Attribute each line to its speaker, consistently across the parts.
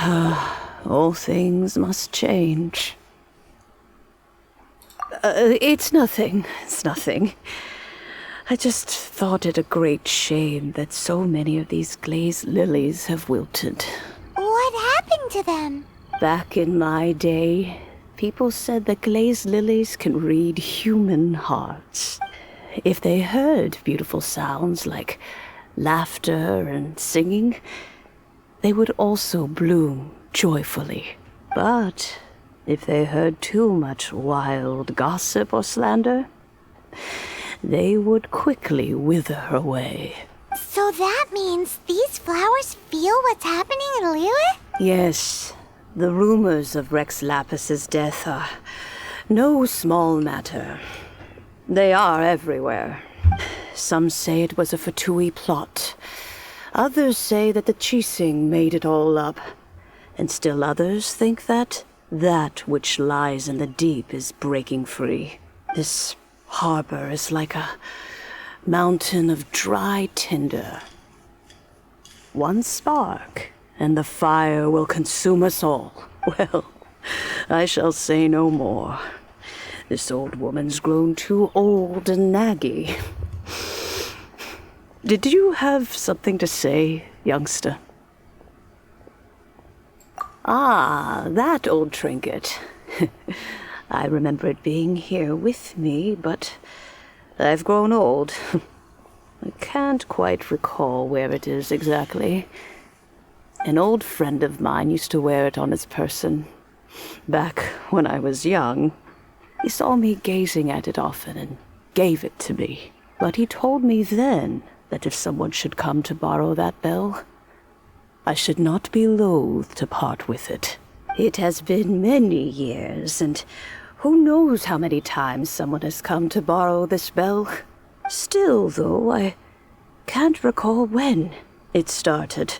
Speaker 1: All things must change. It's nothing. I just thought it a great shame that so many of these glazed lilies have wilted.
Speaker 2: What happened to them?
Speaker 1: Back in my day, people said that glazed lilies can read human hearts. If they heard beautiful sounds like laughter and singing, they would also bloom joyfully. But if they heard too much wild gossip or slander, they would quickly wither away.
Speaker 2: So that means these flowers feel what's happening in Liyue?
Speaker 1: Yes, the rumors of Rex Lapis's death are no small matter. They are everywhere. Some say it was a Fatui plot. Others say that the Chising made it all up. And still others think that which lies in the deep is breaking free. This harbor is like a mountain of dry tinder. One spark, and the fire will consume us all. Well, I shall say no more. This old woman's grown too old and naggy. Did you have something to say, youngster? Ah, that old trinket. I remember it being here with me, but I've grown old. I can't quite recall where it is exactly. An old friend of mine used to wear it on his person. Back when I was young, he saw me gazing at it often and gave it to me. But he told me then that if someone should come to borrow that bell, I should not be loath to part with it. It has been many years, and who knows how many times someone has come to borrow this bell. Still, though, I can't recall when it started.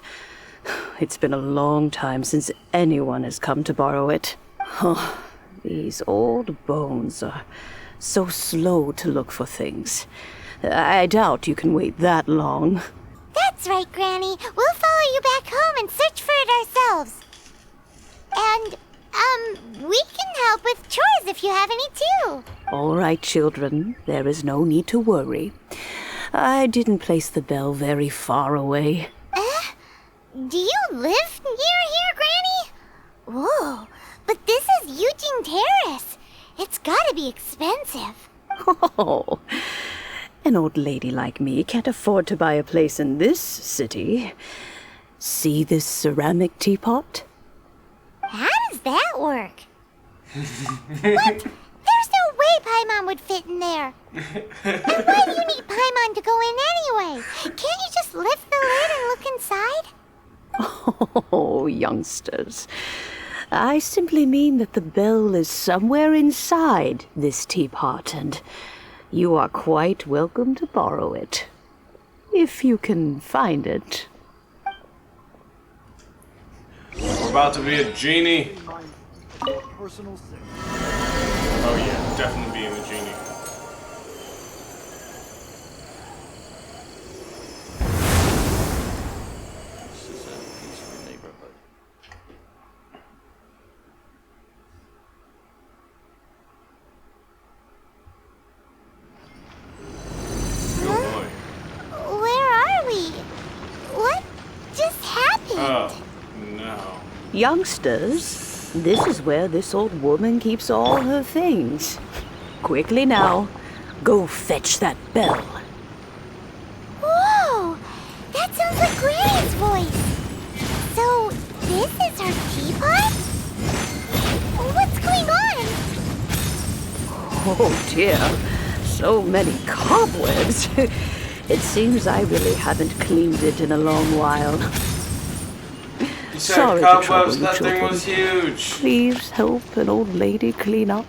Speaker 1: It's been a long time since anyone has come to borrow it. Oh, these old bones are so slow to look for things. I doubt you can wait that long.
Speaker 2: That's right, Granny. We'll follow you back home and search for it ourselves. And, we can help with chores if you have any too.
Speaker 1: All right, children. There is no need to worry. I didn't place the bell very far away.
Speaker 2: Do you live near here, Granny? Whoa, but this is Eugene Terrace. It's gotta be expensive.
Speaker 1: Oh, an old lady like me can't afford to buy a place in this city. See this ceramic teapot?
Speaker 2: How does that work? What? There's no way Paimon would fit in there. And why do you need Paimon to go in anyway? Can't you just lift the lid and look inside?
Speaker 1: Oh, youngsters. I simply mean that the bell is somewhere inside this teapot, and you are quite welcome to borrow it. If you can find it.
Speaker 3: We're about to be a genie. Oh yeah, definitely being a genie.
Speaker 4: This is a peaceful neighborhood.
Speaker 3: Oh boy.
Speaker 2: Where are we? What just happened?
Speaker 3: Oh no.
Speaker 1: Youngsters, this is where this old woman keeps all her things. Quickly now, go fetch that bell.
Speaker 2: Whoa! That sounds like Granny's voice. So, this is her teapot? What's going on?
Speaker 1: Oh dear, so many cobwebs. It seems I really haven't cleaned it in a long while.
Speaker 3: You said
Speaker 1: Sorry to trouble
Speaker 3: cobwebs,
Speaker 1: you,
Speaker 3: that thing
Speaker 1: children.
Speaker 3: was huge.
Speaker 1: Please help an old lady clean up.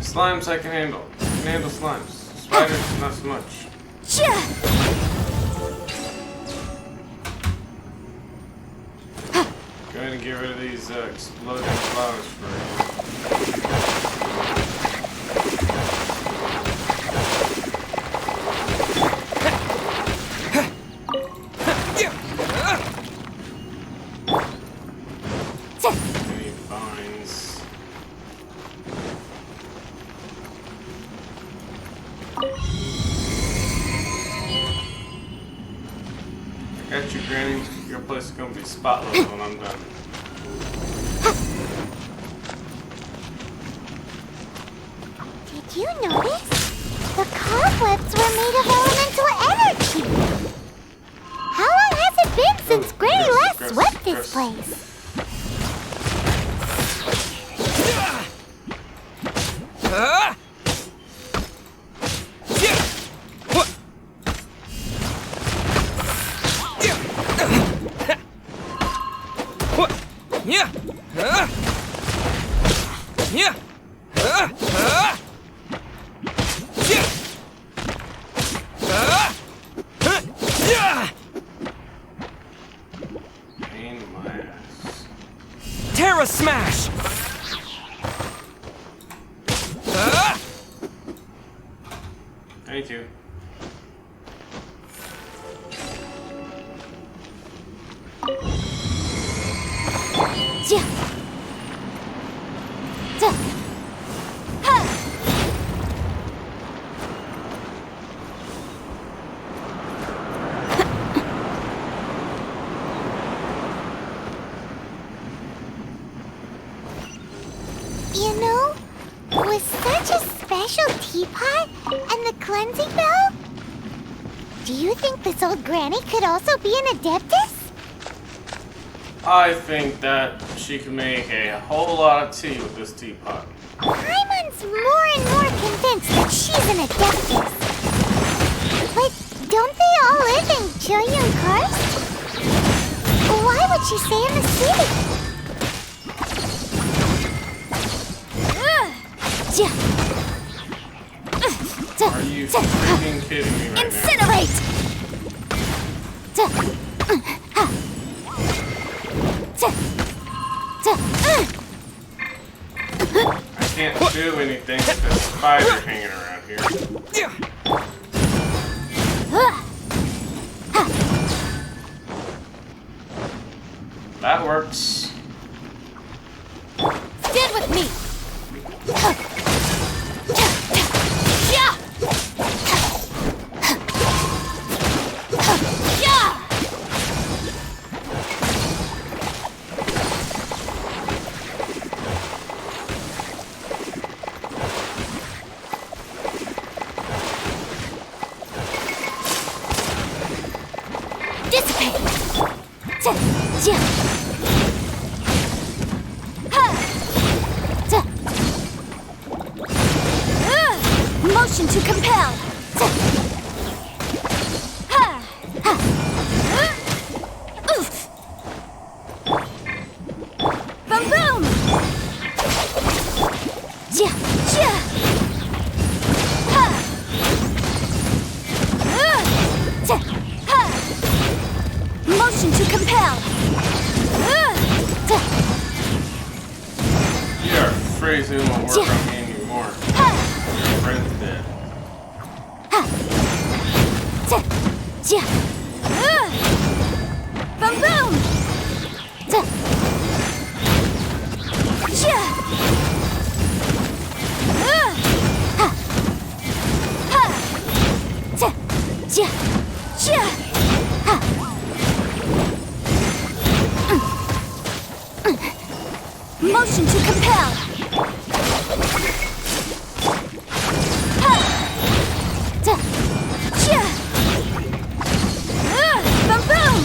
Speaker 3: Slimes I can handle. I can handle slimes. Spiders, not so much. Go ahead and get rid of these exploding flowers for any vines. I got you, Granny. Your place is gonna be spotless when I'm done.
Speaker 2: Did you notice? The cobwebs were made of elemental energy. How long has it been since Granny last swept this place?
Speaker 3: Pain in my ass.
Speaker 5: Terra Smash!
Speaker 3: Thank you.
Speaker 2: You know, with such a special teapot and the cleansing bell, do you think this old granny could also be an adeptus?
Speaker 3: I think that she can make a whole lot of tea with this teapot.
Speaker 2: Paimon's more and more convinced that she's an adeptus. But don't they all live in Julian Karst? Why would she stay in the city?
Speaker 3: Are you freaking kidding me right
Speaker 2: Incinerate!
Speaker 3: now? I can't do anything with this spider hanging around here. That works.
Speaker 2: Stand with me! Motion to compel. Boom boom. Motion to compel.
Speaker 3: Your phrasing won't work on me anymore. Your friend's dead.
Speaker 2: Boom boom. Motion to compel. Boom boom.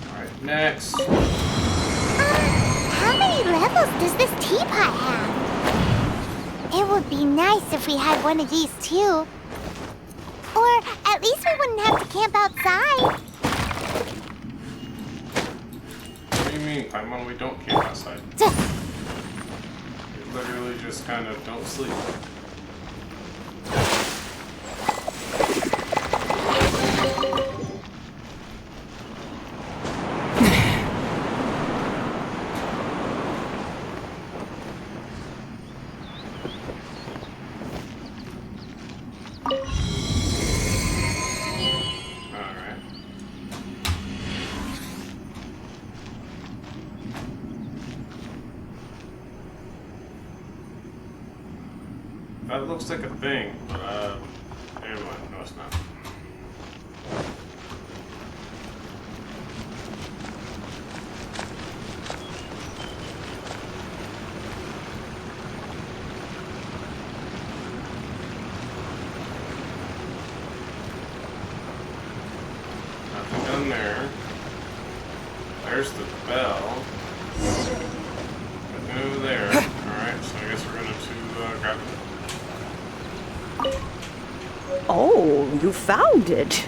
Speaker 3: Alright, next.
Speaker 2: How many levels does this teapot have? It would be nice if we had one of these too. Or at least we wouldn't have to camp outside.
Speaker 3: you mean, Paimon? We don't camp outside.
Speaker 2: Duh.
Speaker 3: We literally just kind of don't sleep. That looks like a thing, but never mind. No, it's not. Nothing done there. There's the bell. Nothing over there. Alright, so I guess we're gonna grab it.
Speaker 1: Oh, you found it.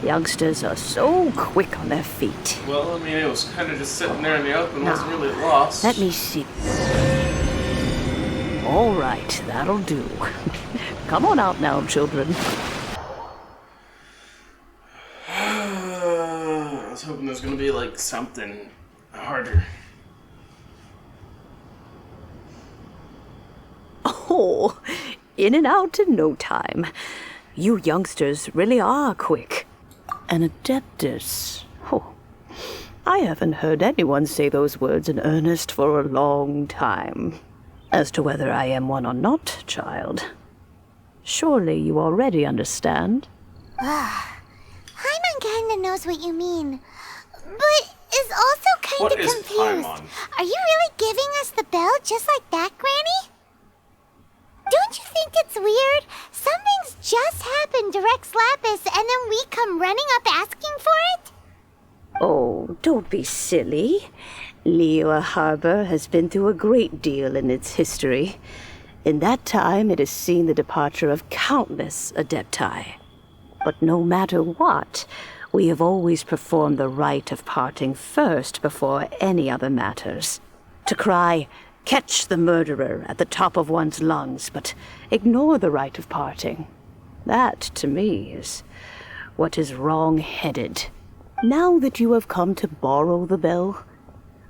Speaker 1: Youngsters are so quick on their feet.
Speaker 3: Well, I mean, it was kind of just sitting there in the open, wasn't really lost.
Speaker 1: Let me see. All right, that'll do. Come on out now, children.
Speaker 3: I was hoping there's gonna be like something harder.
Speaker 1: Oh, in and out in no time. You youngsters really are quick. An adeptus. Oh, I haven't heard anyone say those words in earnest for a long time. As to whether I am one or not, child, surely you already understand.
Speaker 2: Paimon kinda knows what you mean, but is also kinda
Speaker 3: What is
Speaker 2: confused.
Speaker 3: Paimon?
Speaker 2: Are you really giving us the bell just like that, Granny? Don't you think it's weird? Something's just happened to Rex Lapis and then we come running up asking for it?
Speaker 1: Oh, don't be silly. Liyue Harbor has been through a great deal in its history. In that time, it has seen the departure of countless adepti. But no matter what, we have always performed the rite of parting first before any other matters. To cry, "Catch the murderer," at the top of one's lungs, but ignore the rite of parting. That, to me, is what is wrong-headed. Now that you have come to borrow the bell,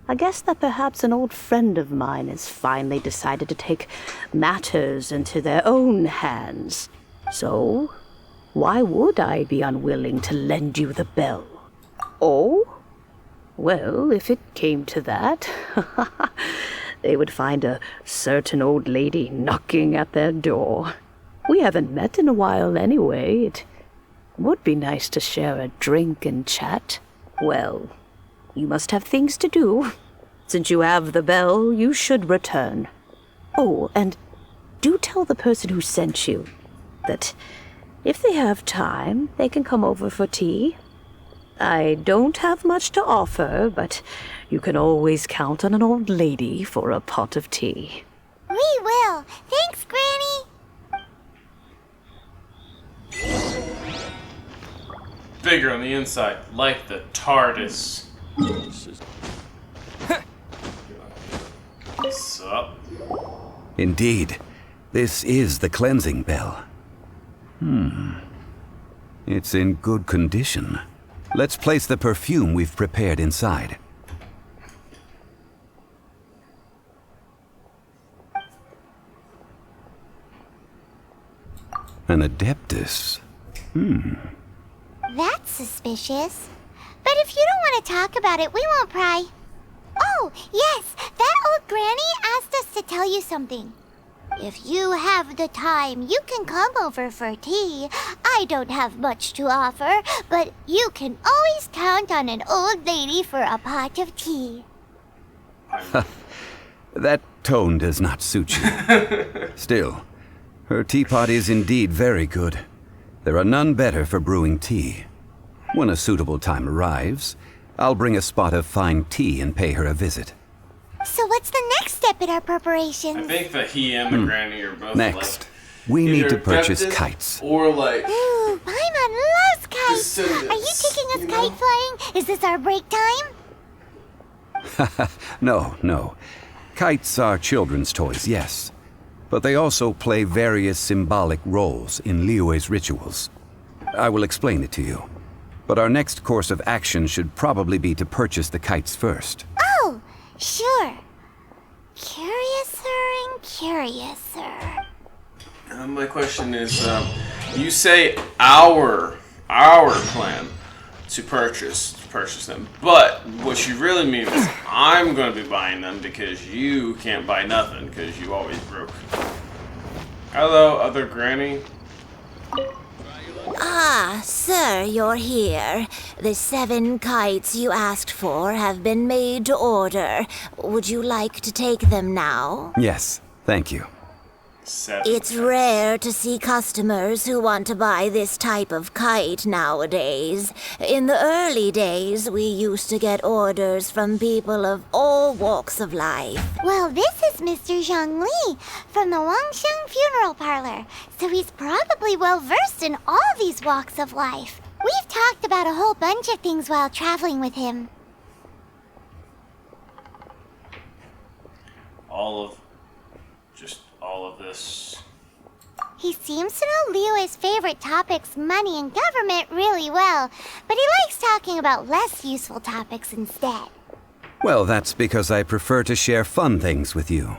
Speaker 1: I guess that perhaps an old friend of mine has finally decided to take matters into their own hands. So, why would I be unwilling to lend you the bell? Oh? Well, if it came to that, they would find a certain old lady knocking at their door. We haven't met in a while anyway. It would be nice to share a drink and chat. Well, you must have things to do. Since you have the bell, you should return. Oh, and do tell the person who sent you that if they have time, they can come over for tea. I don't have much to offer, but you can always count on an old lady for a pot of tea.
Speaker 2: We will. Thanks, Granny.
Speaker 3: Bigger on the inside, like the TARDIS. What's up?
Speaker 6: Indeed, this is the cleansing bell. It's in good condition. Let's place the perfume we've prepared inside. An adeptus.
Speaker 2: That's suspicious. But if you don't want to talk about it, we won't pry. Oh, yes, that old granny asked us to tell you something. If you have the time, you can come over for tea. I don't have much to offer, but you can always count on an old lady for a pot of tea.
Speaker 6: That tone does not suit you. Still, her teapot is indeed very good. There are none better for brewing tea. When a suitable time arrives, I'll bring a spot of fine tea and pay her a visit.
Speaker 2: So what's the next step in our preparations?
Speaker 3: I think that he and the granny are both
Speaker 6: Next,
Speaker 3: like,
Speaker 6: we need
Speaker 3: either
Speaker 6: to purchase
Speaker 3: adeptus
Speaker 6: kites.
Speaker 3: or like
Speaker 2: Ooh, Paimon loves kites.
Speaker 3: Descendants,
Speaker 2: Are you taking us
Speaker 3: you know?
Speaker 2: kite flying? Is this our break time?
Speaker 6: No, no. Kites are children's toys, yes. But they also play various symbolic roles in Liyue's rituals. I will explain it to you. But our next course of action should probably be to purchase the kites first.
Speaker 2: Oh, sure. Curiouser and curiouser.
Speaker 3: My question is, you say our plan to purchase them, but what you really mean is I'm going to be buying them because you can't buy nothing because you always broke. Hello, other granny.
Speaker 2: Ah, sir, you're here. The 7 kites you asked for have been made to order. Would you like to take them now?
Speaker 6: Yes, thank you.
Speaker 3: 7.
Speaker 2: It's rare to see customers who want to buy this type of kite nowadays. In the early days, we used to get orders from people of all walks of life. Well, this is Mr. Zhongli from the Wangsheng Funeral Parlor, so he's probably well-versed in all these walks of life. We've talked about a whole bunch of things while traveling with him.
Speaker 3: All of this.
Speaker 2: He seems to know Liyue's favorite topics, money and government, really well, but he likes talking about less useful topics instead.
Speaker 6: Well, that's because I prefer to share fun things with you.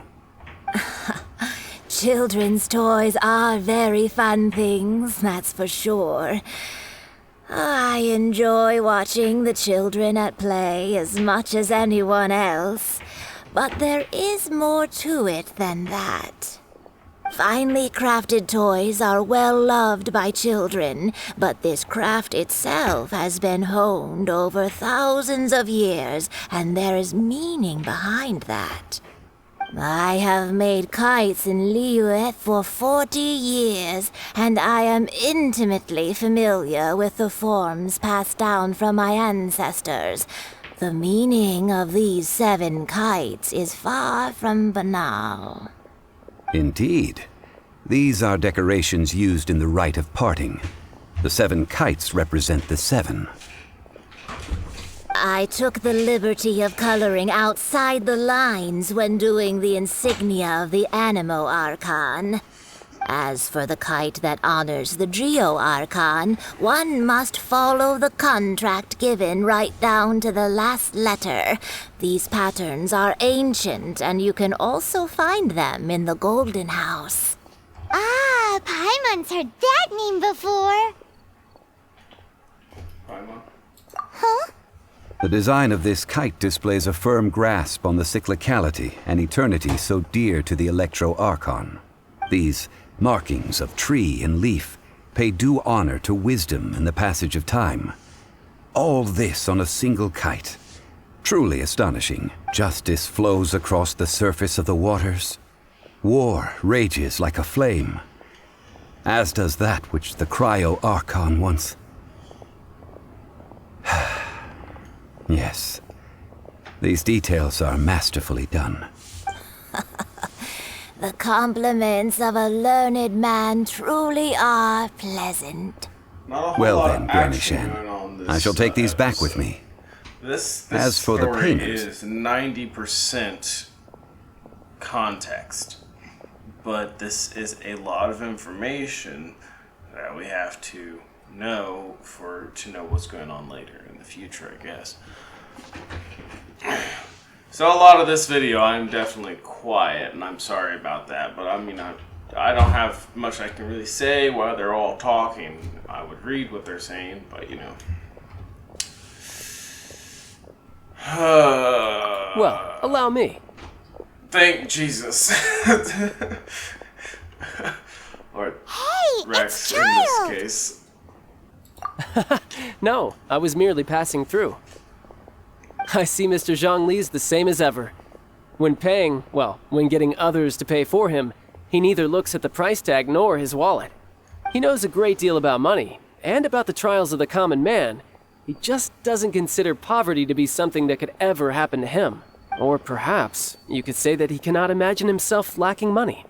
Speaker 2: Children's toys are very fun things, that's for sure. I enjoy watching the children at play as much as anyone else, but there is more to it than that. Finely crafted toys are well loved by children, but this craft itself has been honed over thousands of years, and there is meaning behind that. I have made kites in Liyue for 40 years, and I am intimately familiar with the forms passed down from my ancestors. The meaning of these 7 kites is far from banal.
Speaker 6: Indeed. These are decorations used in the rite of parting. The 7 kites represent the 7.
Speaker 2: I took the liberty of coloring outside the lines when doing the insignia of the Animo Archon. As for the kite that honors the Geo Archon, one must follow the contract given right down to the last letter. These patterns are ancient, and you can also find them in the Golden House. Ah, Paimon's heard that name before.
Speaker 3: Paimon?
Speaker 2: Huh?
Speaker 6: The design of this kite displays a firm grasp on the cyclicality and eternity so dear to the Electro Archon. These markings of tree and leaf pay due honor to wisdom and the passage of time. All this on a single kite. Truly astonishing. Justice flows across the surface of the waters. War rages like a flame, as does that which the Cryo Archon once. Yes, these details are masterfully done.
Speaker 2: The compliments of a learned man truly are pleasant.
Speaker 3: Not a whole
Speaker 6: Well
Speaker 3: lot
Speaker 6: then,
Speaker 3: of
Speaker 6: Granny
Speaker 3: action
Speaker 6: Shan,
Speaker 3: going on this,
Speaker 6: I shall take these back
Speaker 3: episode.
Speaker 6: with me.
Speaker 3: This
Speaker 6: As for the
Speaker 3: story
Speaker 6: payment.
Speaker 3: is 90% context, but this is a lot of information that we have to know to know what's going on later in the future, I guess. So a lot of this video, I'm definitely quiet, and I'm sorry about that. But I mean, I don't have much I can really say while they're all talking. I would read what they're saying, but you know.
Speaker 5: Well, allow me.
Speaker 3: Thank Jesus. Or
Speaker 2: Hey,
Speaker 3: Rex
Speaker 2: it's
Speaker 3: in
Speaker 2: Child!
Speaker 3: this case.
Speaker 5: No, I was merely passing through. I see Mr. Zhongli's the same as ever. When paying, well, when getting others to pay for him, he neither looks at the price tag nor his wallet. He knows a great deal about money, and about the trials of the common man. He just doesn't consider poverty to be something that could ever happen to him. Or perhaps you could say that he cannot imagine himself lacking money.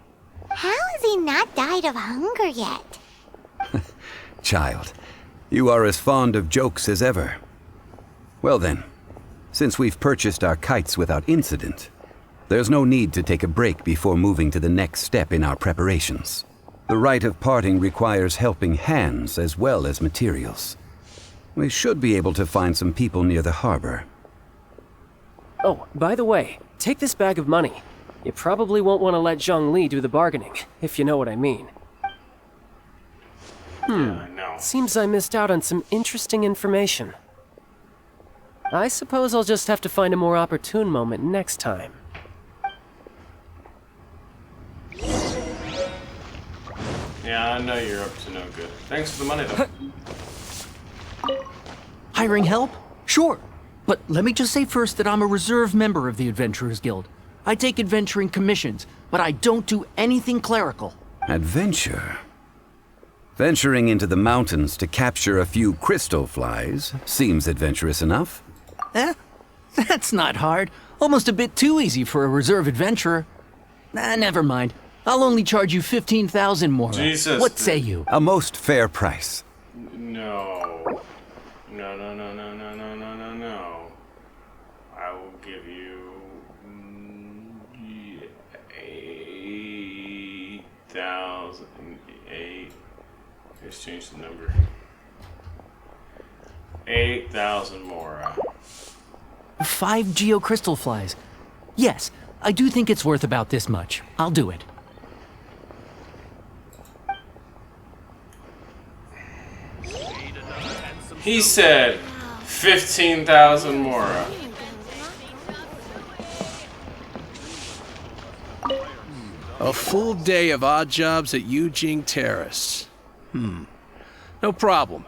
Speaker 2: How has he not died of hunger yet?
Speaker 6: Child, you are as fond of jokes as ever. Well then, Since we've purchased our kites without incident, there's no need to take a break before moving to the next step in our preparations. The rite of parting requires helping hands as well as materials. We should be able to find some people near the harbor.
Speaker 5: Oh, by the way, take this bag of money. You probably won't want to let Zhongli do the bargaining, if you know what I mean.
Speaker 3: Yeah, I know.
Speaker 5: Seems I missed out on some interesting information. I suppose I'll just have to find a more opportune moment next time.
Speaker 3: Yeah, I know you're up to no good. Thanks for the money, though.
Speaker 7: Hiring help? Sure. But let me just say first that I'm a reserve member of the Adventurers Guild. I take adventuring commissions, but I don't do anything clerical.
Speaker 6: Adventure? Venturing into the mountains to capture a few crystal flies seems adventurous enough.
Speaker 7: Eh? That's not hard. Almost a bit too easy for a reserve adventurer. Never mind. I'll only charge you 15,000 more.
Speaker 3: Jesus.
Speaker 7: What say you?
Speaker 6: A most fair price.
Speaker 3: No. No, no, no, no, no, no, no, no, no. I will give you 8,000. Let's change the number. 8,000 more.
Speaker 7: 5 geocrystal flies. Yes, I do think it's worth about this much. I'll do it.
Speaker 3: He said 15,000 more.
Speaker 8: A full day of odd jobs at Eugene Terrace. No problem.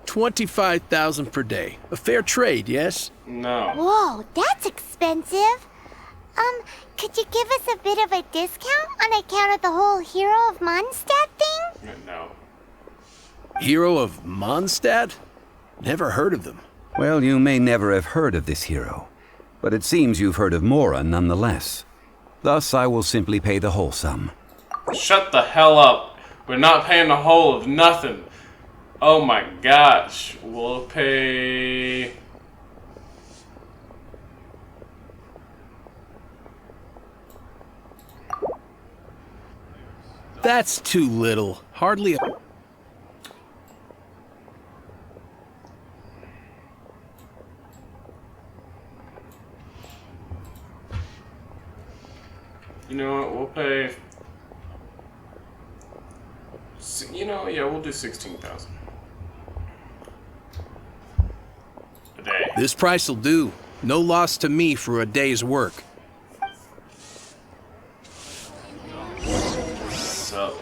Speaker 8: 25,000 per day. A fair trade, yes?
Speaker 3: No.
Speaker 2: Whoa, that's expensive. Could you give us a bit of a discount on account of the whole Hero of Mondstadt thing?
Speaker 3: No.
Speaker 8: Hero of Mondstadt? Never heard of them.
Speaker 6: Well, you may never have heard of this hero, but it seems you've heard of Mora nonetheless. Thus, I will simply pay the whole sum.
Speaker 3: Shut the hell up. We're not paying the whole of nothing. Oh my gosh. We'll pay...
Speaker 8: That's too little. Hardly a...
Speaker 3: You know what? We'll pay... You know, yeah, we'll do 16,000. A day.
Speaker 8: This price will do. No loss to me for a day's work.
Speaker 3: So...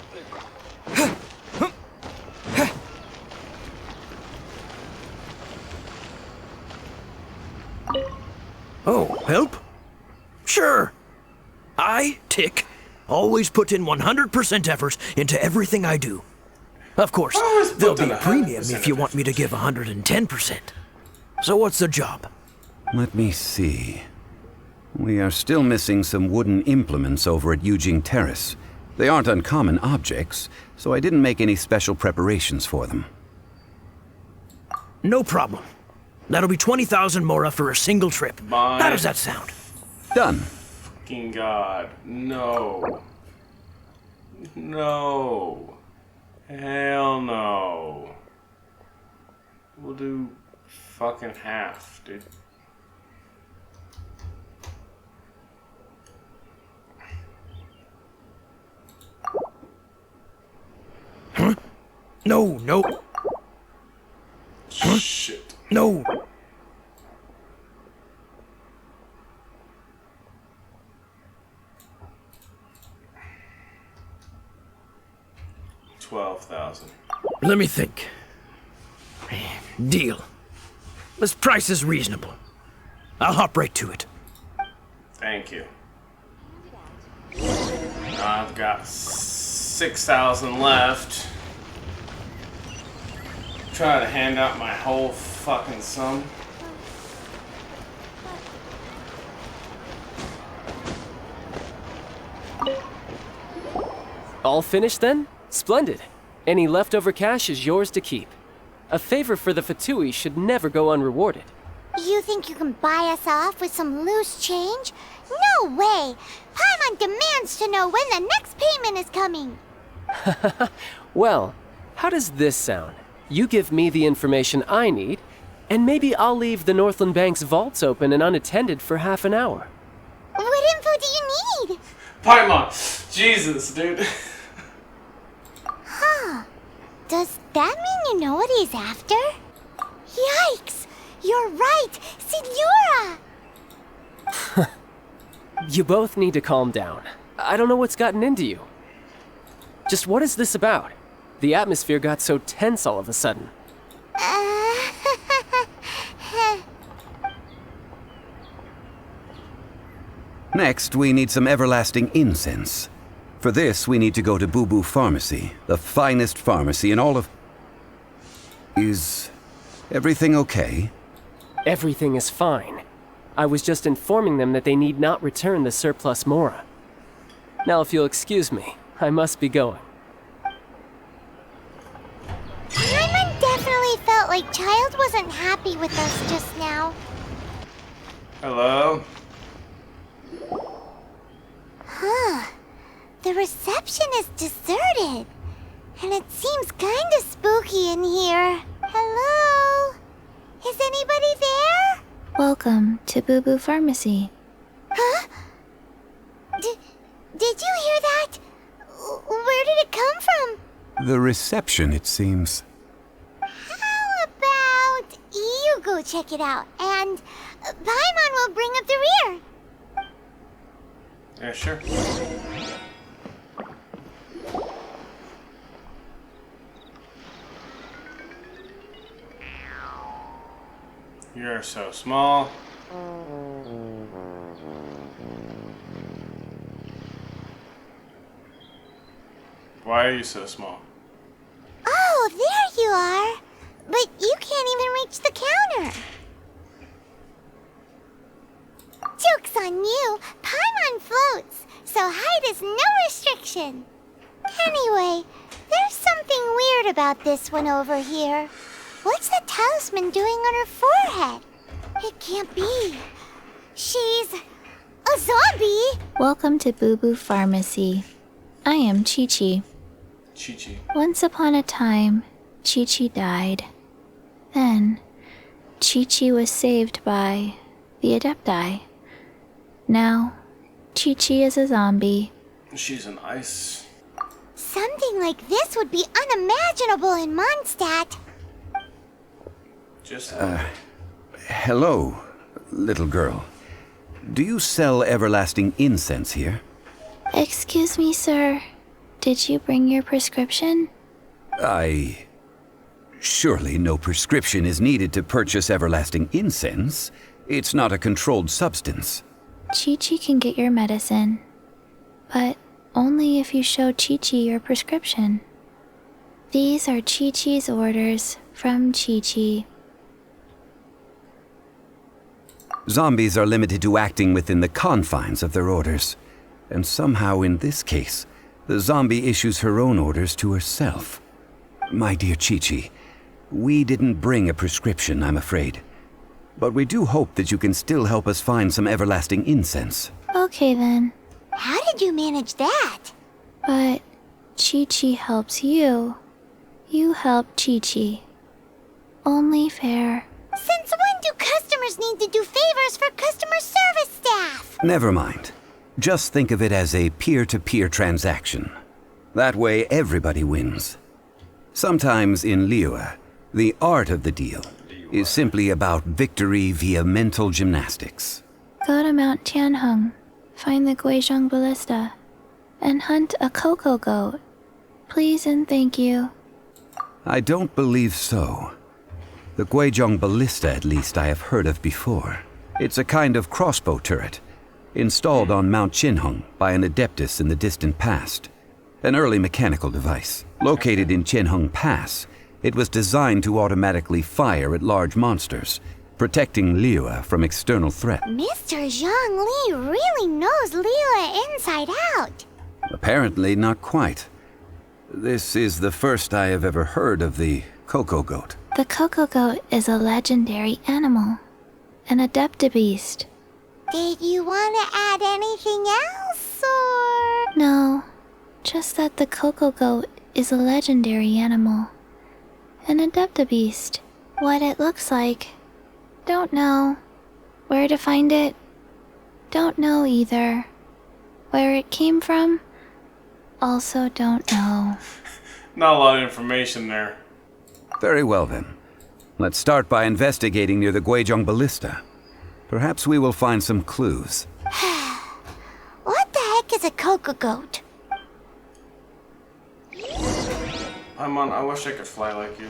Speaker 9: Oh, help? Sure. I, Tick, always put in 100% effort into everything I do. Of course,
Speaker 3: Always
Speaker 9: there'll
Speaker 3: put
Speaker 9: be
Speaker 3: in
Speaker 9: a premium
Speaker 3: 100%
Speaker 9: if you want me to give 110%. So what's the job?
Speaker 6: Let me see. We are still missing some wooden implements over at Eugene Terrace. They aren't uncommon objects, so I didn't make any special preparations for them.
Speaker 9: No problem. That'll be 20,000 mora for a single trip.
Speaker 3: My-
Speaker 9: How does that sound?
Speaker 6: Done.
Speaker 3: Fucking God. No. No. Hell no. We'll do fucking half, dude.
Speaker 9: No, no,
Speaker 3: Shit.
Speaker 9: no.
Speaker 3: $12,000.
Speaker 9: Let me think. Deal. This price is reasonable. I'll hop right to it.
Speaker 3: Thank you. I've got 6,000 left. Try to hand out my whole fucking sum.
Speaker 5: All finished then? Splendid. Any leftover cash is yours to keep. A favor for the Fatui should never go unrewarded.
Speaker 2: You think you can buy us off with some loose change? No way! Paimon demands to know when the next payment is coming.
Speaker 5: Well, how does this sound? You give me the information I need, and maybe I'll leave the Northland Bank's vaults open and unattended for half an hour.
Speaker 2: What info do you need?
Speaker 3: Paimon! Jesus, dude.
Speaker 2: Huh. Does that mean you know what he's after? Yikes! You're right! Signora!
Speaker 5: You both need to calm down. I don't know what's gotten into you. Just what is this about? The atmosphere got so tense all of a sudden.
Speaker 6: Next, we need some everlasting incense. For this, we need to go to Boo Boo Pharmacy, the finest pharmacy in all of... Is everything okay?
Speaker 5: Everything is fine. I was just informing them that they need not return the surplus Mora. Now, if you'll excuse me, I must be going.
Speaker 2: Paimon definitely felt like Child wasn't happy with us just now.
Speaker 3: Hello?
Speaker 2: Huh. The reception is deserted. And it seems kinda spooky in here. Hello? Is anybody there?
Speaker 10: Welcome to Boo Boo Pharmacy.
Speaker 2: Huh? Did you hear that? Where did it come from?
Speaker 6: The reception, it seems.
Speaker 2: How about you go check it out, and Paimon will bring up the rear.
Speaker 3: Yeah, sure. You're so small. Why are you so small?
Speaker 2: Oh, there you are. But you can't even reach the counter. Joke's on you. Paimon floats, so height is no restriction. Anyway, there's something weird about this one over here. What's that talisman doing on her forehead? It can't be. She's a zombie.
Speaker 10: Welcome to Boo Boo Pharmacy. I am Chi-Chi.
Speaker 3: Chi-Chi.
Speaker 10: Once upon a time, Chi-Chi died. Then, Chi-Chi was saved by the Adepti. Now, Chi-Chi is a zombie.
Speaker 3: She's an ice.
Speaker 2: Something like this would be unimaginable in Mondstadt.
Speaker 3: Just
Speaker 6: Hello, little girl. Do you sell everlasting incense here?
Speaker 10: Excuse me, sir. Did you bring your prescription?
Speaker 6: Surely no prescription is needed to purchase everlasting incense. It's not a controlled substance.
Speaker 10: Chi-Chi can get your medicine, but only if you show Chi-Chi your prescription. These are Chi-Chi's orders from Chi-Chi.
Speaker 6: Zombies are limited to acting within the confines of their orders. And somehow in this case, the zombie issues her own orders to herself. My dear Chi-Chi, we didn't bring a prescription, I'm afraid. But we do hope that you can still help us find some everlasting incense.
Speaker 10: Okay then,
Speaker 2: How did you manage that?
Speaker 10: but Chi-Chi helps you. You help Chi-Chi. Only fair.
Speaker 2: Since when do customers need to do favors for customer service staff?
Speaker 6: Never mind. Just think of it as a peer-to-peer transaction. That way everybody wins. Sometimes in Liyue, the art of the deal is simply about victory via mental gymnastics.
Speaker 10: Go to Mount Tianheng, find the Guizhong Ballista, and hunt a cocoa goat. Please and thank you.
Speaker 6: I don't believe so. The Guizhong Ballista, at least, I have heard of before. It's a kind of crossbow turret, installed on Mount Tianheng by an adeptus in the distant past. An early mechanical device. Located in Tianheng Pass, it was designed to automatically fire at large monsters, protecting Liyue from external threat.
Speaker 2: Mr. Zhang Li really knows Liyue inside out.
Speaker 6: Apparently not quite. This is the first I have ever heard of the cocoa goat.
Speaker 10: The cocoa goat is a legendary animal. an Adeptabeast.
Speaker 2: Did you want to add anything else, or...?
Speaker 10: No, just that the Coco Goat is a legendary animal. An Adeptabeast. What it looks like, don't know. Where to find it, don't know either. Where it came from, also don't know.
Speaker 3: Not a lot of information there.
Speaker 6: Very well then. Let's start by investigating near the Guizhong Ballista. Perhaps we will find some clues.
Speaker 2: What the heck is a Coco Goat?
Speaker 3: I wish I could fly like you.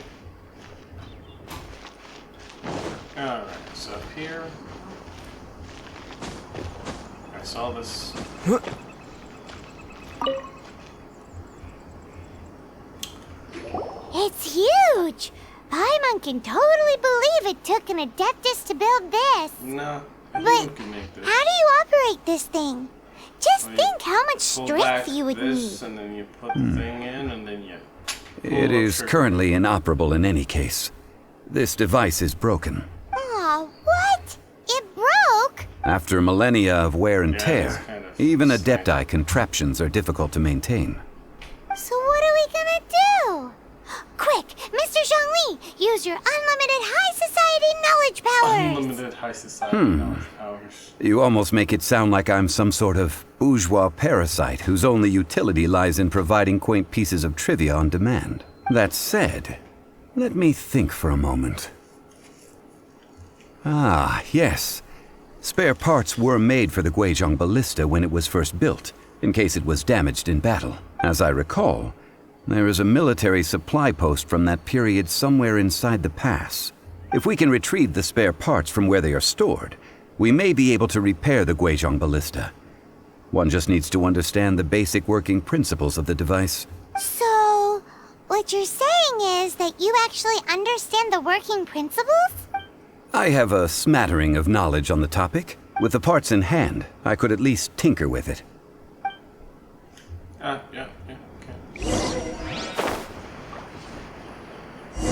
Speaker 3: Alright, so up here. I saw this.
Speaker 2: It's huge! Paimon can totally believe it took an Adeptus to build this.
Speaker 3: No,
Speaker 2: But
Speaker 3: anyone can make this.
Speaker 2: how do you operate this thing? Just
Speaker 3: Well,
Speaker 2: think how much
Speaker 3: Pull
Speaker 2: strength
Speaker 3: back
Speaker 2: you would
Speaker 3: this,
Speaker 2: need.
Speaker 3: and then you put the thing in, and then you.
Speaker 6: It is currently inoperable in any case. This device is broken.
Speaker 2: Aw, what? It broke?
Speaker 6: After millennia of wear and
Speaker 3: Yeah, it's
Speaker 6: tear,
Speaker 3: kind of
Speaker 6: even
Speaker 3: sad.
Speaker 6: Adepti contraptions are difficult to maintain.
Speaker 2: So what are we gonna do? Quick, Mr. Zhongli, use your unlimited high society knowledge powers!
Speaker 3: Unlimited high society knowledge powers.
Speaker 6: You almost make it sound like I'm some sort of bourgeois parasite whose only utility lies in providing quaint pieces of trivia on demand. That said, let me think for a moment. Ah, yes. Spare parts were made for the Guizhong Ballista when it was first built, in case it was damaged in battle. As I recall, there is a military supply post from that period somewhere inside the pass. If we can retrieve the spare parts from where they are stored, we may be able to repair the Guizhong Ballista. One just needs to understand the basic working principles of the device.
Speaker 2: So, what you're saying is that you actually understand the working principles?
Speaker 6: I have a smattering of knowledge on the topic. With the parts in hand, I could at least tinker with it.
Speaker 3: Yeah, okay.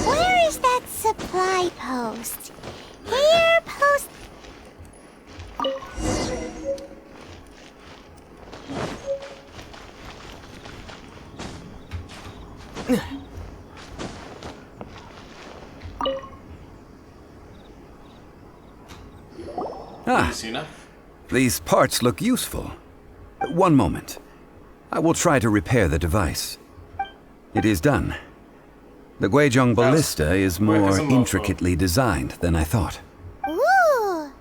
Speaker 2: Where is that supply post? Here, post...
Speaker 3: Easy enough.
Speaker 6: These parts look useful. One moment. I will try to repair the device. It is done. The Guizhong Ballista is more intricately designed than I thought.
Speaker 2: Ooh!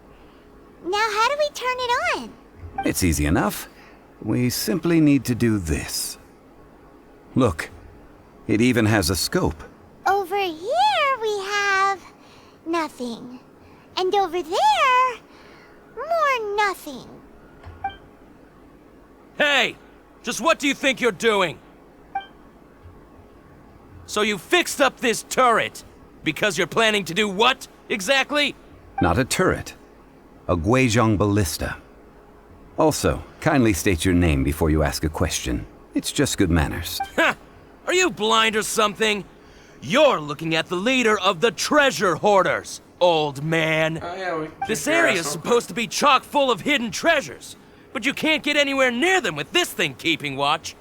Speaker 2: Now how do we turn it on?
Speaker 6: It's easy enough. We simply need to do this. Look, it even has a scope.
Speaker 2: Over here we have... nothing. And over there... more nothing.
Speaker 11: Hey! Just what do you think you're doing? So you fixed up this turret because you're planning to do what, exactly?
Speaker 6: Not a turret. A Guizhong Ballista. Also, kindly state your name before you ask a question. It's just good manners.
Speaker 11: Ha! Are you blind or something? You're looking at the leader of the treasure hoarders, old man.
Speaker 3: Oh, yeah,
Speaker 11: This area is supposed to be chock full of hidden treasures, but you can't get anywhere near them with this thing keeping watch.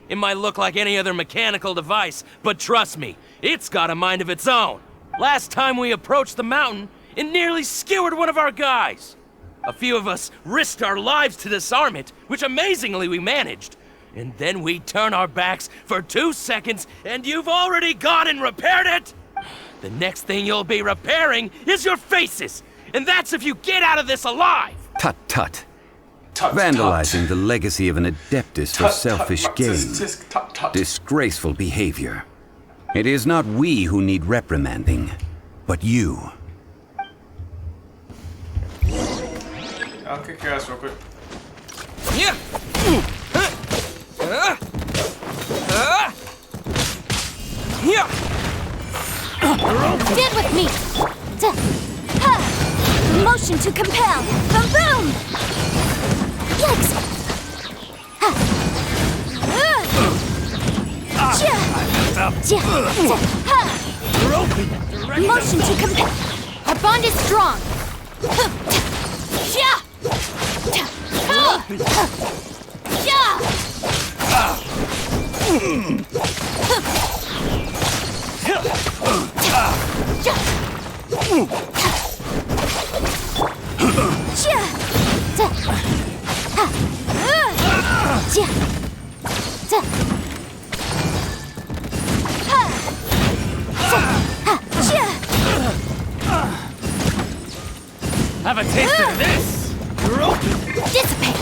Speaker 11: It might look like any other mechanical device, but trust me, it's got a mind of its own. Last time we approached the mountain, it nearly skewered one of our guys. A few of us risked our lives to disarm it, which amazingly we managed. And then we turn our backs for 2 seconds, and you've already gone and repaired it! The next thing you'll be repairing is your faces, and that's if you get out of this alive!
Speaker 6: Tut tut.
Speaker 3: Tut,
Speaker 6: Vandalizing
Speaker 3: tut.
Speaker 6: the legacy of an Adeptus for
Speaker 3: Tut,
Speaker 6: selfish
Speaker 3: tut,
Speaker 6: gain.
Speaker 3: tut, tut.
Speaker 6: Disgraceful behavior. It is not we who need reprimanding, but you.
Speaker 3: I'll kick your ass real quick.
Speaker 11: Yeah. Yeah.
Speaker 2: Stand with me! Motion to compel! Boom! Yikes! Motion to compel! Our bond is strong!
Speaker 11: Have a taste of this!
Speaker 9: You're open!
Speaker 2: Dissipate!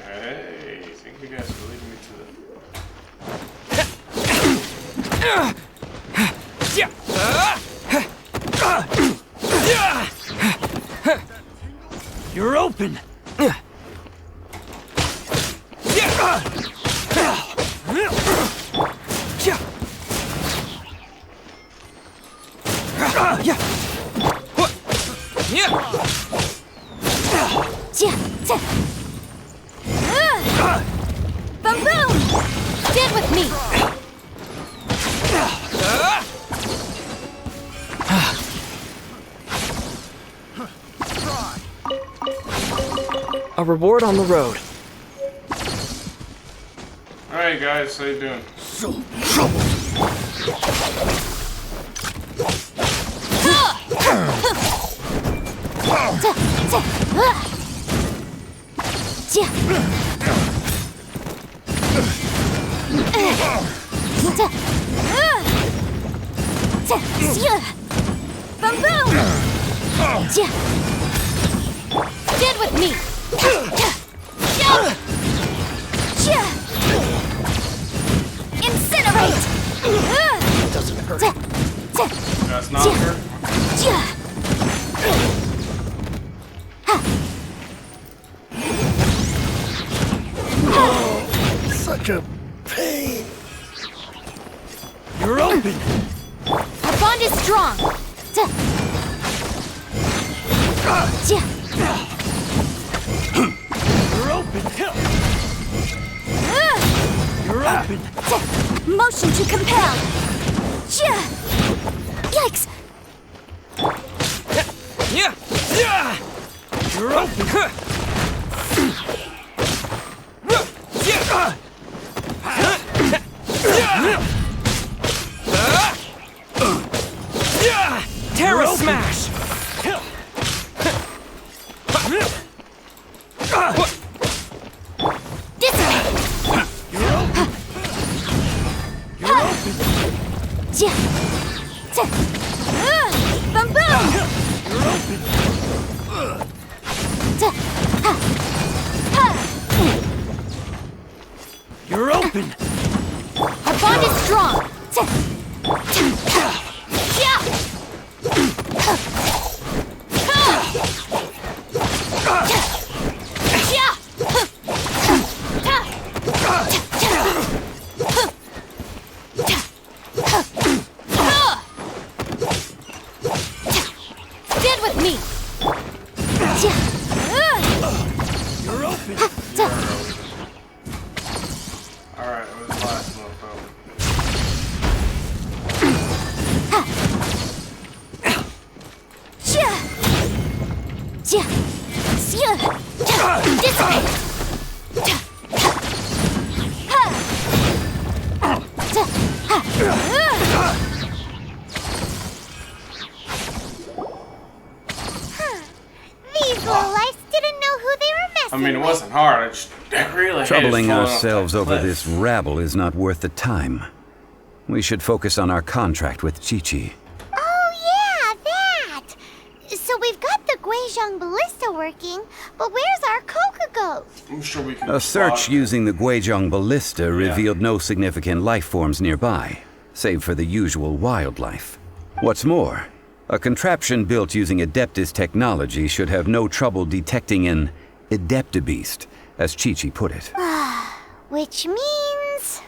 Speaker 3: Hey, you think you guys will lead me to the...
Speaker 9: You're open!
Speaker 2: Boom boom! Stand with me!
Speaker 5: A reward on the road.
Speaker 3: Alright guys, how you doing?
Speaker 2: Boom boom! Stand with me! Incinerate!
Speaker 9: Doesn't hurt.
Speaker 3: That's not her?
Speaker 9: Such a pain. You're open.
Speaker 2: Our bond is strong.
Speaker 9: You're open. You're open.
Speaker 2: Motion to compel. Yikes!
Speaker 9: You're open.
Speaker 11: Terra Smash!
Speaker 2: Boom boom!
Speaker 9: You're open.
Speaker 2: Our bond is strong. Stand with me.
Speaker 9: You're open.
Speaker 3: Alright, it was the last motherfucker. I mean, it wasn't hard. I really hated
Speaker 6: Troubling
Speaker 3: falling off
Speaker 6: ourselves
Speaker 3: that
Speaker 6: over
Speaker 3: cliff.
Speaker 6: this rabble is not worth the time. We should focus on our contract with Chi-Chi.
Speaker 2: Oh, yeah, that! So we've got the Guizhong ballista working, but where's our Coca goat?
Speaker 3: I'm sure we can
Speaker 6: A search
Speaker 3: spot it.
Speaker 6: using the Guizhong ballista revealed no significant life forms nearby, save for the usual wildlife. What's more, a contraption built using Adeptus technology should have no trouble detecting an Adeptabeast, as Chi-Chi put it.
Speaker 2: Which means...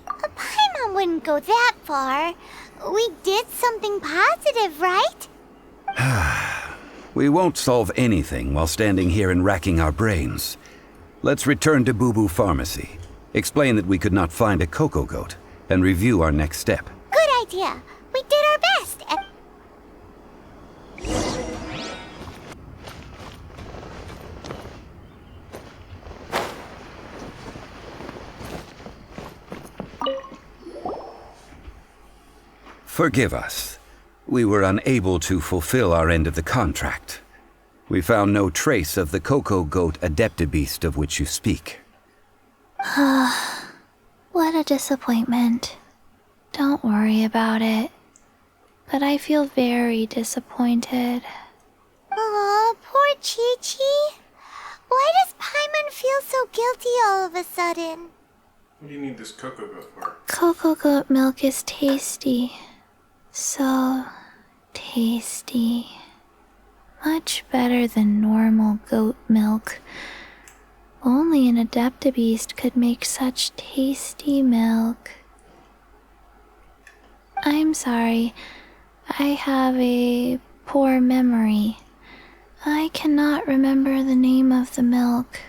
Speaker 2: Paimon wouldn't go that far. We did something positive, right?
Speaker 6: We won't solve anything while standing here and racking our brains. Let's return to Boo Boo Pharmacy, explain that we could not find a Coco Goat, and review our next step.
Speaker 2: Good idea. We did our best.
Speaker 6: Forgive us. We were unable to fulfill our end of the contract. We found no trace of the Coco Goat Adeptabeast of which you speak.
Speaker 10: What a disappointment. Don't worry about it. But I feel very disappointed.
Speaker 2: Aw, poor Chi-Chi. Why does Paimon feel so guilty all of a sudden?
Speaker 3: What do you need this Coco Goat for?
Speaker 10: Cocoa goat milk is tasty. So tasty. Much better than normal goat milk. Only an Adeptabeast could make such tasty milk. I'm sorry. I have a poor memory. I cannot remember the name of the milk.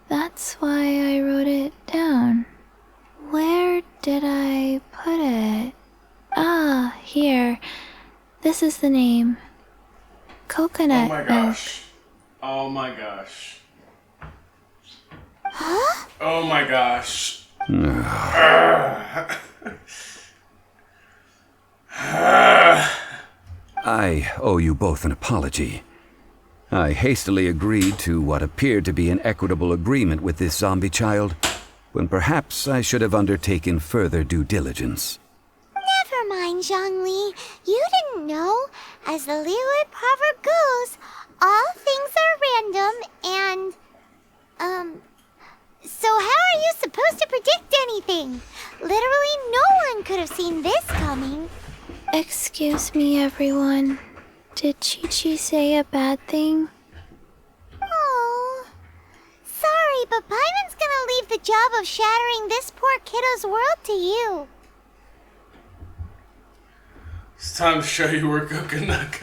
Speaker 10: That's why I wrote it down. Where did I put it? Ah, here. This is the name. Coconut
Speaker 3: Oh my
Speaker 10: milk.
Speaker 3: gosh. Oh my gosh. Huh? Oh my gosh.
Speaker 6: I owe you both an apology. I hastily agreed to what appeared to be an equitable agreement with this zombie child, when perhaps I should have undertaken further due diligence.
Speaker 2: Never mind, Zhongli. You didn't know. As the Liyue proverb goes, all things are random and, so how are you supposed to predict anything? Literally no one could have seen this coming.
Speaker 10: Excuse me, everyone. Did Chi-Chi say a bad thing?
Speaker 2: Oh, sorry, but Paimon's gonna leave the job of shattering this poor kiddo's world to you.
Speaker 3: It's time to show you where Coconut.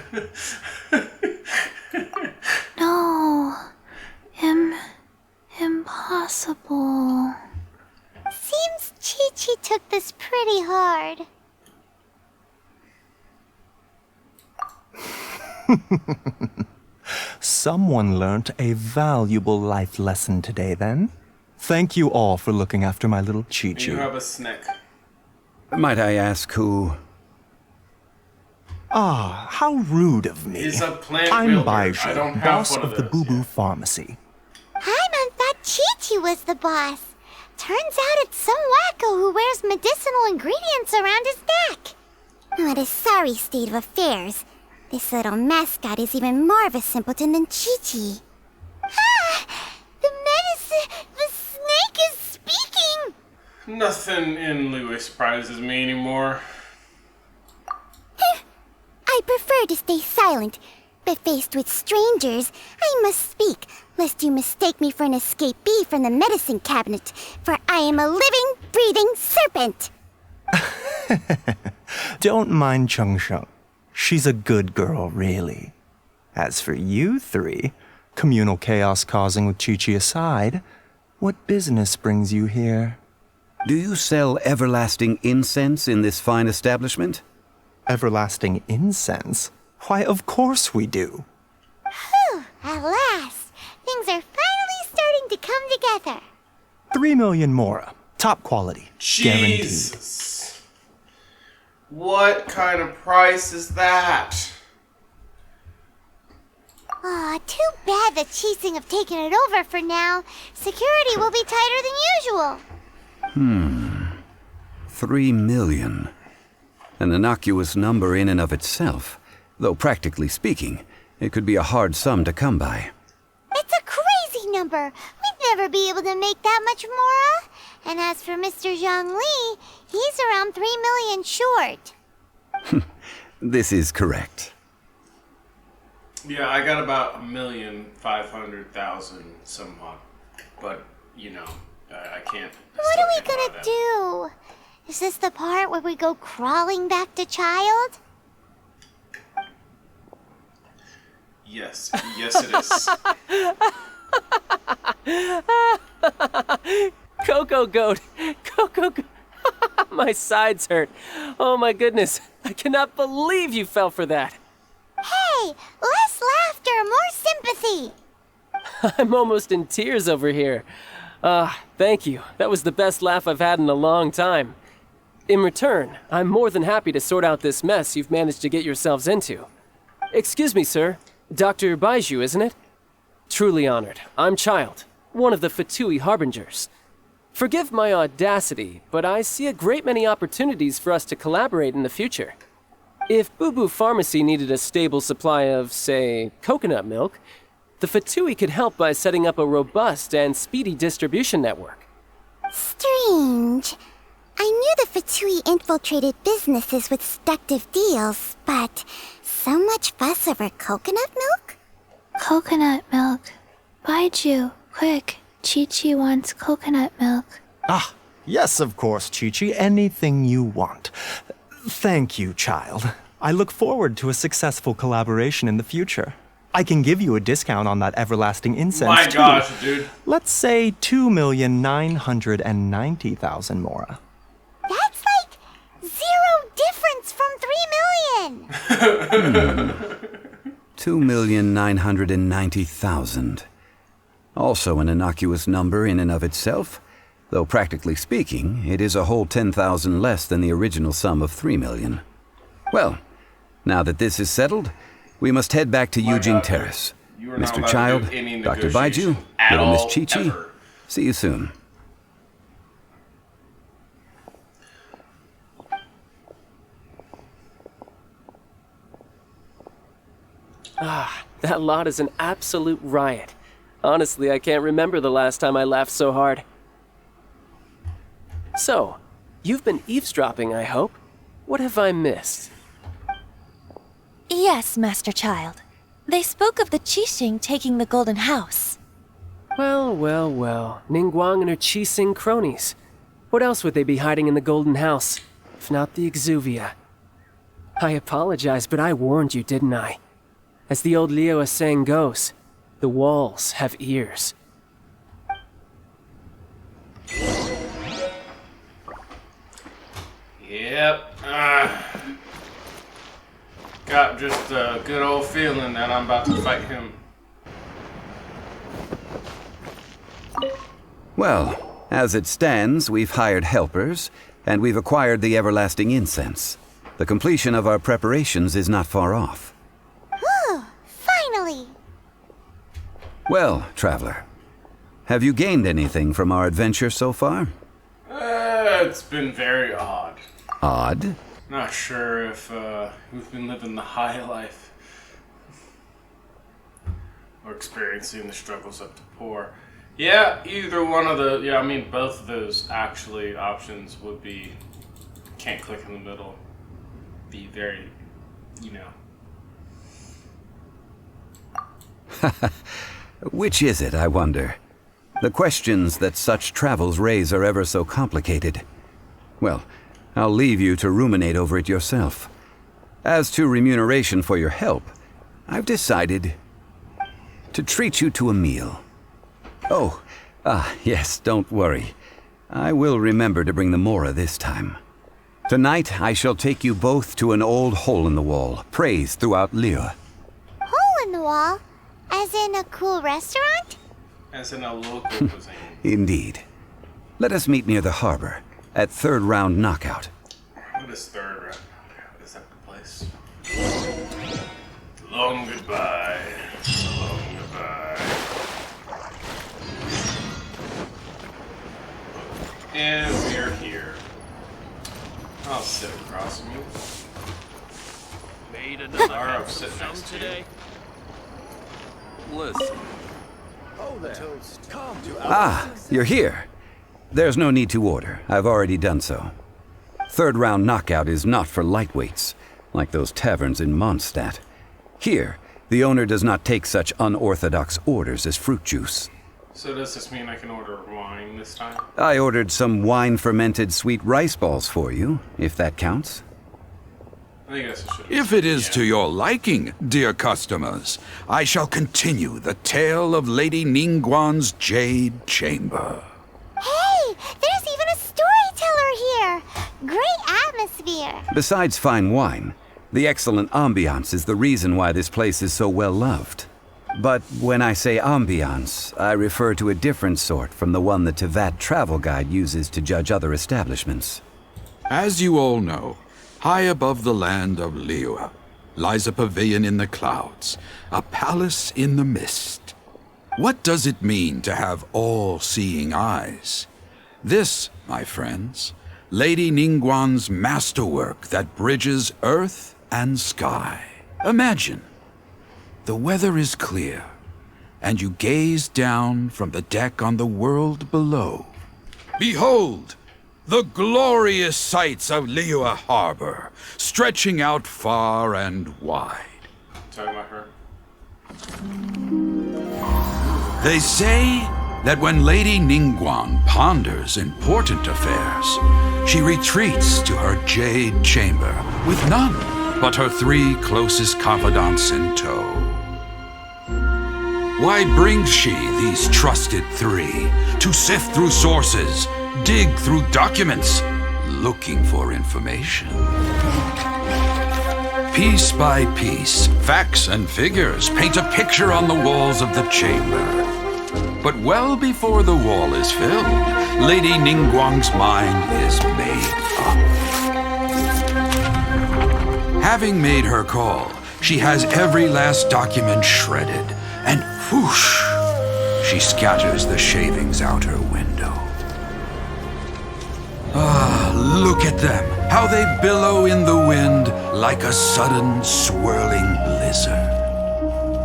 Speaker 10: No. Impossible.
Speaker 2: Seems Chi-Chi took this pretty hard.
Speaker 12: Someone learnt a valuable life lesson today, then. Thank you all for looking after my little Chi-Chi.
Speaker 3: You have a snack.
Speaker 6: Might I ask who?
Speaker 12: Ah, how rude of me.
Speaker 3: He's a plant
Speaker 12: I'm
Speaker 3: builder.
Speaker 12: Baizhu,
Speaker 3: I don't have
Speaker 12: boss
Speaker 3: one
Speaker 12: of the
Speaker 3: those
Speaker 12: Boo Boo
Speaker 3: yet.
Speaker 12: Pharmacy.
Speaker 2: Paimon thought Chi-Chi was the boss. Turns out it's some wacko who wears medicinal ingredients around his neck. What a sorry state of affairs. This little mascot is even more of a simpleton than Chi-Chi. Ah! The snake is speaking!
Speaker 3: Nothing in Liyue surprises me anymore.
Speaker 2: I prefer to stay silent, but faced with strangers, I must speak, lest you mistake me for an escapee from the medicine cabinet, for I am a living, breathing serpent!
Speaker 12: Don't mind Chung Sheng. She's a good girl, really. As for you three, communal chaos causing with Chi-Chi aside, what business brings you here?
Speaker 6: Do you sell everlasting incense in this fine establishment?
Speaker 12: Everlasting incense? Why, of course we do.
Speaker 2: Whew, at last, things are finally starting to come together.
Speaker 12: 3 million mora. Top quality. Guaranteed.
Speaker 3: Jesus. What kind of price is that?
Speaker 2: Aw, too bad the Chising have taken it over for now. Security will be tighter than usual.
Speaker 6: 3 million. An innocuous number in and of itself, though practically speaking, it could be a hard sum to come by.
Speaker 2: It's a crazy number. We'd never be able to make that much, Mora. And as for Mr. Zhongli, he's around 3 million short.
Speaker 6: This is correct.
Speaker 3: Yeah, I got about 1,500,000 some odd. But, you know, I can't.
Speaker 2: What are we gonna do? Is this the part where we go crawling back to child?
Speaker 3: Yes, it is.
Speaker 5: Coco Goat! Coco Goat! My sides hurt. Oh my goodness. I cannot believe you fell for that.
Speaker 2: Hey, less laughter, more sympathy.
Speaker 5: I'm almost in tears over here. Thank you. That was the best laugh I've had in a long time. In return, I'm more than happy to sort out this mess you've managed to get yourselves into. Excuse me, sir. Dr. Baiju, isn't it? Truly honored. I'm Child, one of the Fatui Harbingers. Forgive my audacity, but I see a great many opportunities for us to collaborate in the future. If Boo Boo Pharmacy needed a stable supply of, say, coconut milk, the Fatui could help by setting up a robust and speedy distribution network.
Speaker 2: Strange. I knew the Fatui infiltrated businesses with seductive deals, but so much fuss over coconut milk?
Speaker 10: Coconut milk. Baiju, quick. Chi-Chi wants coconut milk.
Speaker 12: Ah, yes, of course, Chi-Chi. Anything you want. Thank you, child. I look forward to a successful collaboration in the future. I can give you a discount on that everlasting incense,
Speaker 3: My
Speaker 12: too.
Speaker 3: gosh, dude.
Speaker 12: Let's say 2,990,000 Mora.
Speaker 2: That's like 0 difference from 3 million.
Speaker 6: 2,990,000. Also an innocuous number in and of itself, though practically speaking, it is a whole 10,000 less than the original sum of 3 million. Well, now that this is settled, we must head back to Yujing Terrace.
Speaker 3: You are not
Speaker 6: Mr.
Speaker 3: allowed to
Speaker 6: Child,
Speaker 3: do any
Speaker 6: Dr. Baiju,
Speaker 3: negotiation at
Speaker 6: little Miss
Speaker 3: all,
Speaker 6: Chi-Chi,
Speaker 3: ever.
Speaker 6: see you soon.
Speaker 5: That lot is an absolute riot. Honestly, I can't remember the last time I laughed so hard. So, you've been eavesdropping, I hope. What have I missed?
Speaker 13: Yes, Master Child. They spoke of the Qixing taking the Golden House.
Speaker 5: Well, well, well. Ningguang and her Qixing cronies. What else would they be hiding in the Golden House, if not the Exuvia? I apologize, but I warned you, didn't I? As the old Liyue saying goes, the walls have ears.
Speaker 3: Yep. Got just a good old feeling that I'm about to fight him.
Speaker 6: Well, as it stands, we've hired helpers, and we've acquired the everlasting incense. The completion of our preparations is not far off.
Speaker 2: Finally.
Speaker 6: Well, traveler, have you gained anything from our adventure so far?
Speaker 3: It's been very odd.
Speaker 6: Odd?
Speaker 3: Not sure if we've been living the high life or experiencing the struggles of the poor. Yeah, either one of the, I mean, both of those actually options would be, can't click in the middle, be very,
Speaker 6: Which is it, I wonder? The questions that such travels raise are ever so complicated. Well, I'll leave you to ruminate over it yourself. As to remuneration for your help, I've decided to treat you to a meal. Oh, yes, don't worry. I will remember to bring the Mora this time. Tonight, I shall take you both to an old hole-in-the-wall, praised throughout Liyue.
Speaker 2: Hole in the wall? As in a cool restaurant?
Speaker 3: As in a local cuisine.
Speaker 6: Indeed. Let us meet near the harbor, at third round knockout.
Speaker 3: What is third round? Is that the place? Long goodbye. And we're here. I'll sit across from you.
Speaker 11: Made another
Speaker 3: Lara, sit next to you.
Speaker 11: today.
Speaker 8: Listen.
Speaker 9: Oh, there. Come to
Speaker 6: Ah, you're here. There's no need to order. I've already done so. Third round knockout is not for lightweights, like those taverns in Mondstadt. Here, the owner does not take such unorthodox orders as fruit juice.
Speaker 3: So does this mean I can order wine this time?
Speaker 6: I ordered some wine-fermented sweet rice balls for you, if that counts.
Speaker 3: I think that's what
Speaker 14: If it is to your liking, dear customers, I shall continue the tale of Lady Ningguang's Jade Chamber.
Speaker 2: Hey, there's even a storyteller here. Great atmosphere.
Speaker 6: Besides fine wine, the excellent ambiance is the reason why this place is so well loved. But when I say ambiance, I refer to a different sort from the one the Tevat travel guide uses to judge other establishments.
Speaker 14: As you all know, high above the land of Liyue lies a pavilion in the clouds, a palace in the mist. What does it mean to have all-seeing eyes? This, my friends, Lady Ningguang's masterwork that bridges earth and sky. Imagine, the weather is clear, and you gaze down from the deck on the world below. Behold, the glorious sights of Liyue Harbor, stretching out far and wide.
Speaker 3: Talking about her.
Speaker 14: They say that when Lady Ningguang ponders important affairs, she retreats to her jade chamber with none but her 3 closest confidants in tow. Why brings she these trusted 3 to sift through sources, dig through documents, looking for information? Piece by piece, facts and figures paint a picture on the walls of the chamber. But well before the wall is filled, Lady Ningguang's mind is made up. Having made her call, she has every last document shredded, and whoosh, she scatters the shavings out her window. Ah, look at them, how they billow in the wind like a sudden swirling blizzard.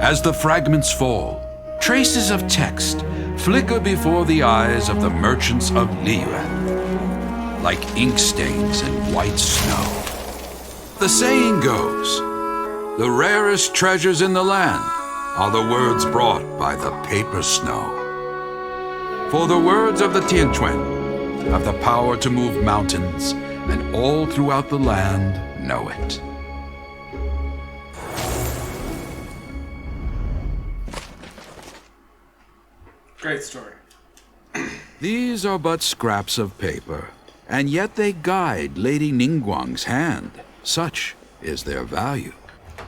Speaker 14: As the fragments fall, traces of text flicker before the eyes of the merchants of Liyue, like ink stains in white snow. The saying goes, the rarest treasures in the land are the words brought by the paper snow. For the words of the Tianquan have the power to move mountains, and all throughout the land know it.
Speaker 3: Great story.
Speaker 14: These are but scraps of paper, and yet they guide Lady Ningguang's hand. Such is their value.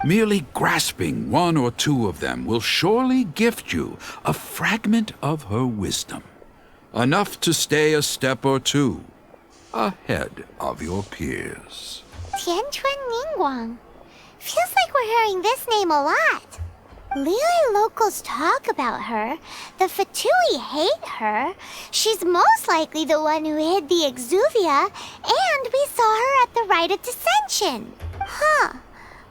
Speaker 14: Merely grasping 1 or 2 of them will surely gift you a fragment of her wisdom, enough to stay a step or 2 ahead of your peers.
Speaker 2: Tianquan Ningguang. Feels like we're hearing this name a lot. Liyue locals talk about her. The Fatui hate her. She's most likely the one who hid the Exuvia, and we saw her at the Rite of Dissension. Huh.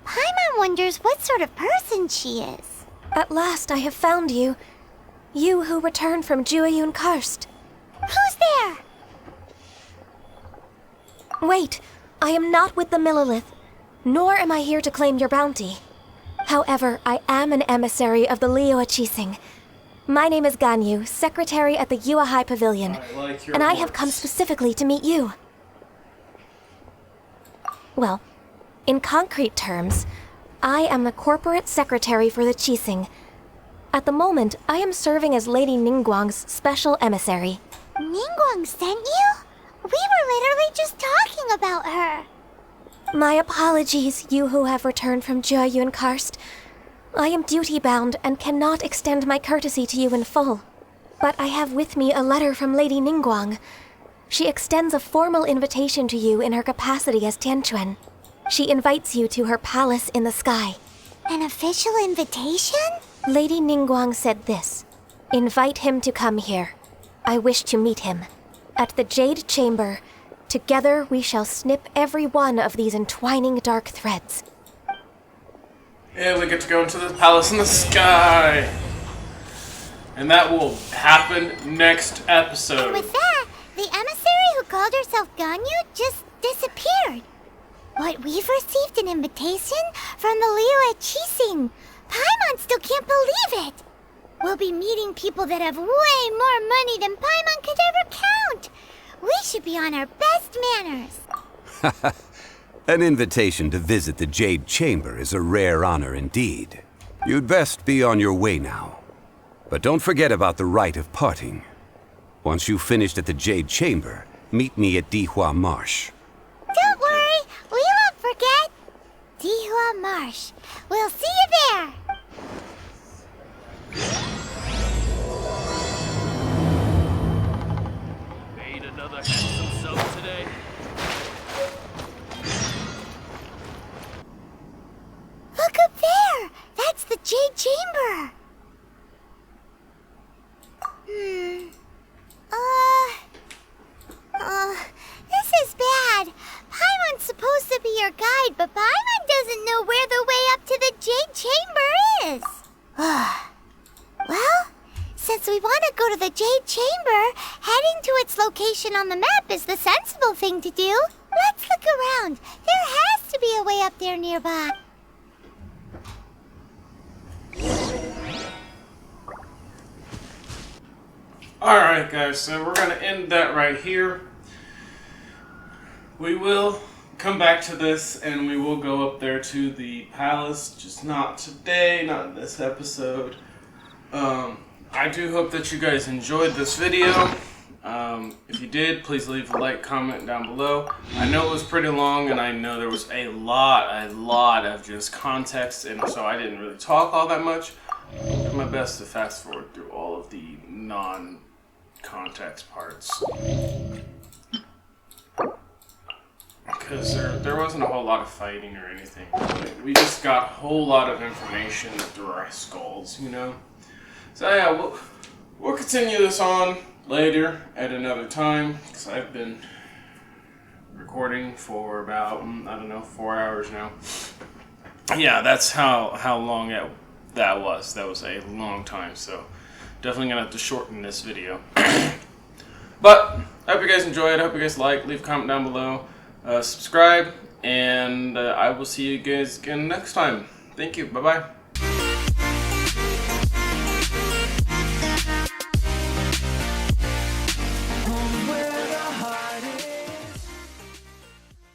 Speaker 2: Paimon wonders what sort of person she is.
Speaker 13: At last I have found you. You who returned from Jueyun Karst.
Speaker 2: Who's there?
Speaker 13: Wait, I am not with the Millilith, nor am I here to claim your bounty. However, I am an emissary of the Liyue Qixing. My name is Ganyu, secretary at the Yuehai Pavilion, and I have come specifically to meet you. Well, in concrete terms, I am the corporate secretary for the Qixing. At the moment, I am serving as Lady Ningguang's special emissary.
Speaker 2: Ningguang sent you? We were literally just talking about her.
Speaker 13: My apologies, you who have returned from Jueyun Karst. I am duty-bound and cannot extend my courtesy to you in full. But I have with me a letter from Lady Ningguang. She extends a formal invitation to you in her capacity as Tianquan. She invites you to her palace in the sky.
Speaker 2: An official invitation?
Speaker 13: Lady Ningguang said this. Invite him to come here. I wish to meet him. At the Jade Chamber. Together we shall snip every one of these entwining dark threads.
Speaker 3: Yeah, we get to go into the palace in the sky. And that will happen next episode.
Speaker 2: And with that, the emissary who called herself Ganyu just disappeared. But we've received an invitation from the Liyue Chising. Paimon still can't believe it. We'll be meeting people that have way more money than Paimon could ever count. We should be on our best manners.
Speaker 6: An invitation to visit the Jade Chamber is a rare honor indeed. You'd best be on your way now. But don't forget about the rite of parting. Once you've finished at the Jade Chamber, meet me at Dihua Marsh.
Speaker 2: Don't worry, we won't forget. Dihua Marsh. We'll see you there.
Speaker 11: Made another handsome self today.
Speaker 2: Look up there. That's the Jade Chamber. This is bad. Paimon's supposed to be your guide, but Paimon doesn't know where the way up to the Jade Chamber is. Well, since we want to go to the Jade Chamber, heading to its location on the map is the sensible thing to do. Let's look around. There has to be a way up there nearby.
Speaker 3: Alright guys, so we're going to end that right here. We will come back to this and we will go up there to the palace, just not today, not in this episode. I do hope that you guys enjoyed this video. If you did, please leave a like, comment down below. I know it was pretty long and I know there was a lot of just context, and so I didn't really talk all that much. I'll do my best to fast forward through all of the non-context parts. Because there wasn't a whole lot of fighting or anything. We just got a whole lot of information through our skulls, you know? So yeah, we'll continue this on later at another time, because I've been recording for about, I don't know, 4 hours now. Yeah, that's how long that was. That was a long time, so definitely gonna have to shorten this video. But I hope you guys enjoyed. I hope you guys like. Leave a comment down below. Subscribe, and I will see you guys again next time. Thank you. Bye-bye.